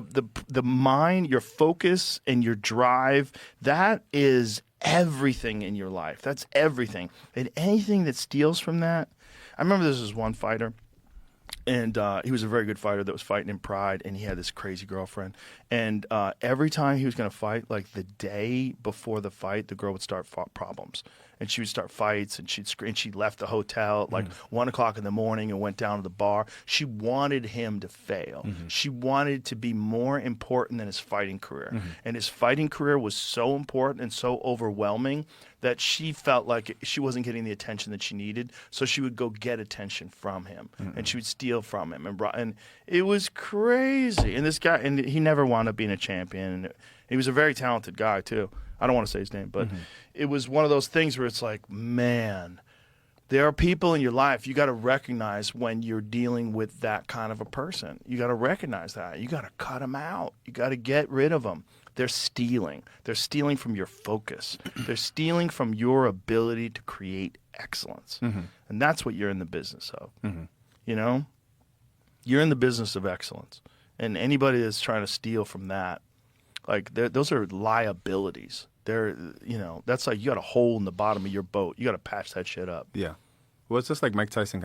The mind, your focus, and your drive, that is everything in your life. That's everything. And anything that steals from that, I remember this was one fighter. And he was a very good fighter that was fighting in Pride, and he had this crazy girlfriend. And every time he was going to fight, like the day before the fight, the girl would start problems. And she would start fights, and she'd scream. She left the hotel at like 1 o'clock in the morning and went down to the bar. She wanted him to fail. She wanted to be more important than his fighting career. And his fighting career was so important and so overwhelming that she felt like she wasn't getting the attention that she needed, so she would go get attention from him, and she would steal from him, and it was crazy. And this guy, and he never wound up being a champion. And he was a very talented guy too. I don't want to say his name, but it was one of those things where it's like, man, there are people in your life you got to recognize when you're dealing with that kind of a person. You got to recognize that. You got to cut them out. You got to get rid of them. They're stealing. They're stealing from your focus. They're stealing from your ability to create excellence. And that's what you're in the business of. You know? You're in the business of excellence. And anybody that's trying to steal from that, like, those are liabilities. They're, you know, that's like you got a hole in the bottom of your boat. You got to patch that shit up. Yeah. Well, it's just like Mike Tyson